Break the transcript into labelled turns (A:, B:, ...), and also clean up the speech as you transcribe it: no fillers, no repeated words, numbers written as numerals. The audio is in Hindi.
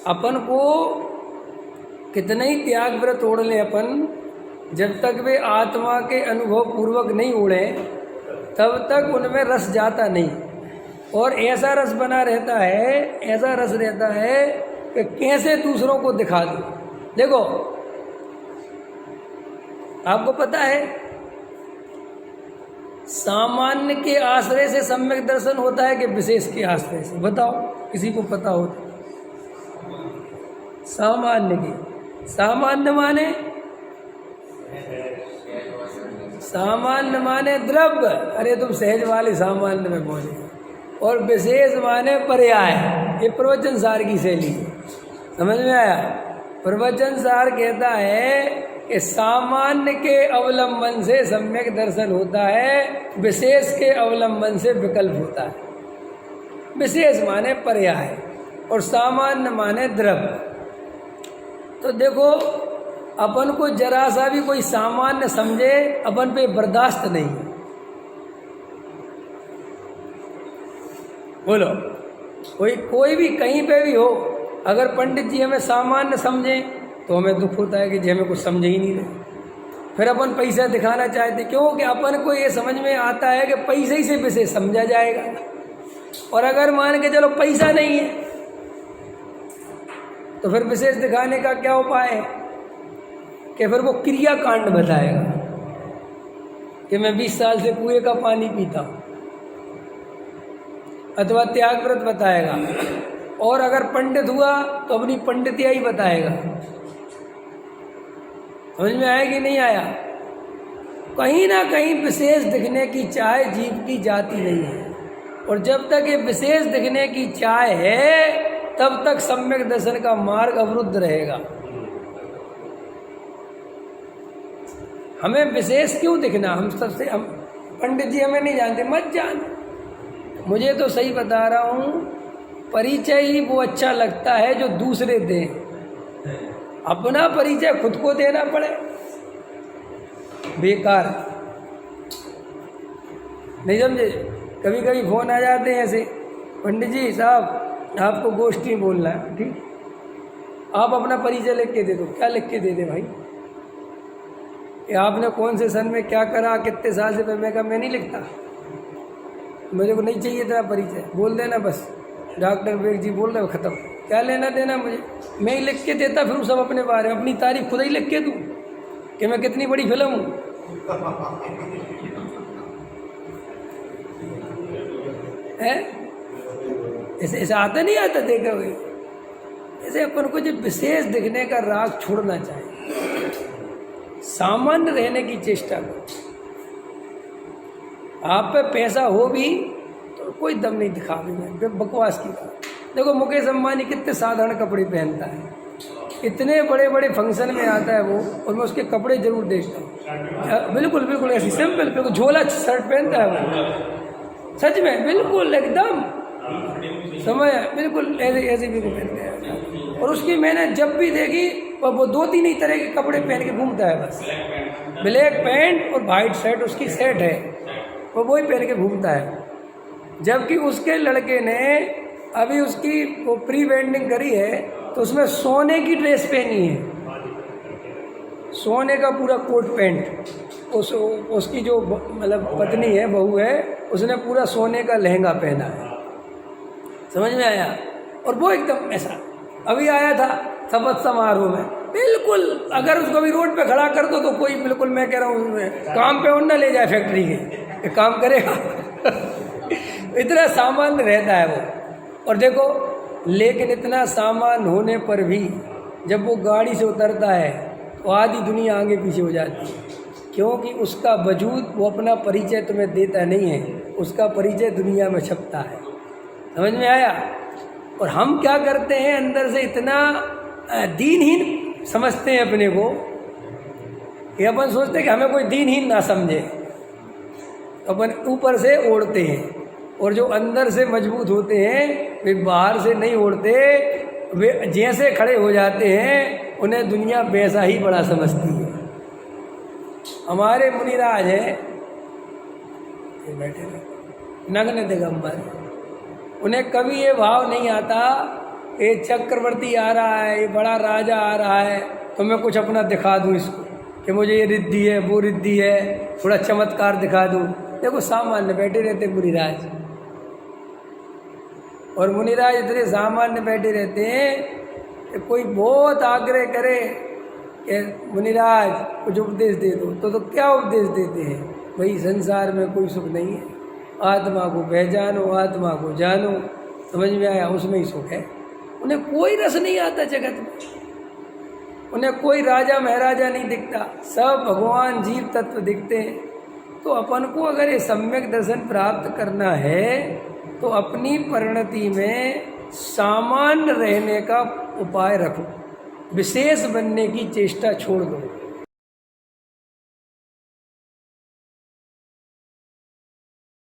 A: अपन को कितना ही त्याग व्रत ओढ़ लें अपन, जब तक वे आत्मा के अनुभव पूर्वक नहीं उड़े तब तक उनमें रस जाता नहीं। और ऐसा रस बना रहता है, ऐसा रस रहता है कि कैसे दूसरों को दिखा दो। देखो आपको पता है सामान्य के आश्रय से सम्यक दर्शन होता है कि विशेष के आश्रय से? बताओ, किसी को पता हो तो। सामान्य के, सामान्य माने द्रव्य, अरे तुम सहज वाले सामान्य में बोले, और विशेष माने पर्याय। ये प्रवचन सार की शैली है, समझ में आया? प्रवचन सार कहता है कि सामान्य के अवलंबन से सम्यक दर्शन होता है, विशेष के अवलंबन से विकल्प होता है। विशेष माने पर्याय और सामान्य माने द्रव्य। तो देखो अपन को जरा सा भी कोई सामान्य समझे अपन पे बर्दाश्त नहीं। बोलो, कोई भी कहीं पे भी हो, अगर पंडित जी हमें सामान्य समझें तो हमें दुख होता है कि जी हमें कुछ समझे ही नहीं रहे। फिर अपन पैसा दिखाना चाहते, क्योंकि अपन को ये समझ में आता है कि पैसे ही से विशेष समझा जाएगा। और अगर मान के चलो पैसा नहीं है तो फिर विशेष दिखाने का क्या उपाय है कि फिर वो क्रिया कांड बताएगा कि मैं 20 साल से कुएं का पानी पीता हूँ, अथवा त्याग व्रत बताएगा। और अगर पंडित हुआ तो अपनी पंडितिया ही बताएगा। समझ में आया कि नहीं आया? कहीं ना कहीं विशेष दिखने की चाह जीव की जाती नहीं है, और जब तक ये विशेष दिखने की चाह है तब तक सम्यक दर्शन का मार्ग अवरुद्ध रहेगा। हमें विशेष क्यों दिखना? हम पंडित जी हमें नहीं जानते, मत जान। मुझे तो सही बता रहा हूँ, परिचय ही वो अच्छा लगता है जो दूसरे दें। अपना परिचय खुद को देना पड़े, बेकार। नहीं समझे? कभी कभी फोन आ जाते हैं ऐसे, पंडित जी साहब आपको गोष्ठी बोलना है, ठीक, आप अपना परिचय लिख के दे दो। क्या लिख के दे दे भाई? कि आपने कौन से सन में क्या करा, कितने साल से? मैं कहा मैं नहीं लिखता, मेरे को नहीं चाहिए तेरा परिचय, बोल देना बस डॉक्टर विवेक जी बोल रहे हो, ख़त्म। क्या लेना देना मुझे? मैं ही लिख के देता फिर सब अपने बारे में, अपनी तारीफ खुद ही लिख के दूँ कि मैं कितनी बड़ी फिल्म हूँ। ऐसे आता नहीं आता, देखा हुए ऐसे अपन को जो विशेष दिखने का राग छोड़ना चाहिए, सामान्य रहने की चेष्टा करो। आप पे पैसा हो भी तो कोई दम नहीं दिखा भी, मैं बकवास की बात। देखो मुकेश अंबानी कितने साधारण कपड़े पहनता है, इतने बड़े बड़े फंक्शन में आता है वो, और मैं उसके कपड़े जरूर देखता हूँ। बिल्कुल बिल्कुल ऐसी सिंपल, बिल्कुल झोला शर्ट पहनता है वो, सच में बिल्कुल एकदम समय, बिल्कुल ऐसे बिल्कुल पहनते हैं। और उसकी मैंने जब भी देखी वो 2-3 ही तरह के कपड़े पहन के घूमता है, बस ब्लैक पैंट और वाइट शर्ट उसकी सेट है, वो वही पहन के घूमता है। जबकि उसके लड़के ने अभी उसकी वो प्री वेडिंग करी है तो उसमें सोने की ड्रेस पहनी है, सोने का पूरा कोट पैंट। उसकी जो मतलब पत्नी है, बहू है, उसने पूरा सोने का लहंगा पहना है। समझ में आया? और वो एकदम ऐसा अभी आया था शपथ समारोह में, बिल्कुल अगर उसको भी रोड पे खड़ा कर दो तो कोई, बिल्कुल मैं कह रहा हूँ काम पे और ना ले जाए फैक्ट्री के, काम करेगा। इतना सामान्य रहता है वो। और देखो, लेकिन इतना सामान्य होने पर भी जब वो गाड़ी से उतरता है तो आधी दुनिया आगे पीछे हो जाती है, क्योंकि उसका वजूद, वो अपना परिचय तुम्हें देता नहीं है, उसका परिचय दुनिया में छपता है। समझ में आया? और हम क्या करते हैं, अंदर से इतना दीनहीन समझते हैं अपने को कि अपन सोचते हैं कि हमें कोई दीनहीन ना समझे, अपन ऊपर से ओढ़ते हैं। और जो अंदर से मजबूत होते हैं वे बाहर से नहीं ओढ़ते, वे जैसे खड़े हो जाते हैं उन्हें दुनिया वैसा ही बड़ा समझती है। हमारे मुनिराज हैं, बैठे नग्न दिगंबर, उन्हें कभी ये भाव नहीं आता ये चक्रवर्ती आ रहा है, ये बड़ा राजा आ रहा है, तो मैं कुछ अपना दिखा दूँ इसको कि मुझे ये रिद्धि है, वो रिद्धि है, थोड़ा चमत्कार दिखा दूँ। देखो सामान्य बैठे रहते मुनिराज, और मुनिराज इतने सामान्य बैठे रहते हैं कि कोई बहुत आग्रह करे कि मुनिराज कुछ उपदेश दे दो, तो क्या उपदेश देते हैं? भाई संसार में कोई सुख नहीं है, आत्मा को पहचानो, आत्मा को जानो। समझ में आया? उसमें ही सुख है। उन्हें कोई रस नहीं आता जगत में, उन्हें कोई राजा महाराजा नहीं दिखता, सब भगवान जीव तत्व दिखते हैं। तो अपन को अगर ये सम्यक दर्शन प्राप्त करना है तो अपनी परिणति में सामान्य रहने का उपाय रखो, विशेष बनने की चेष्टा छोड़ दो।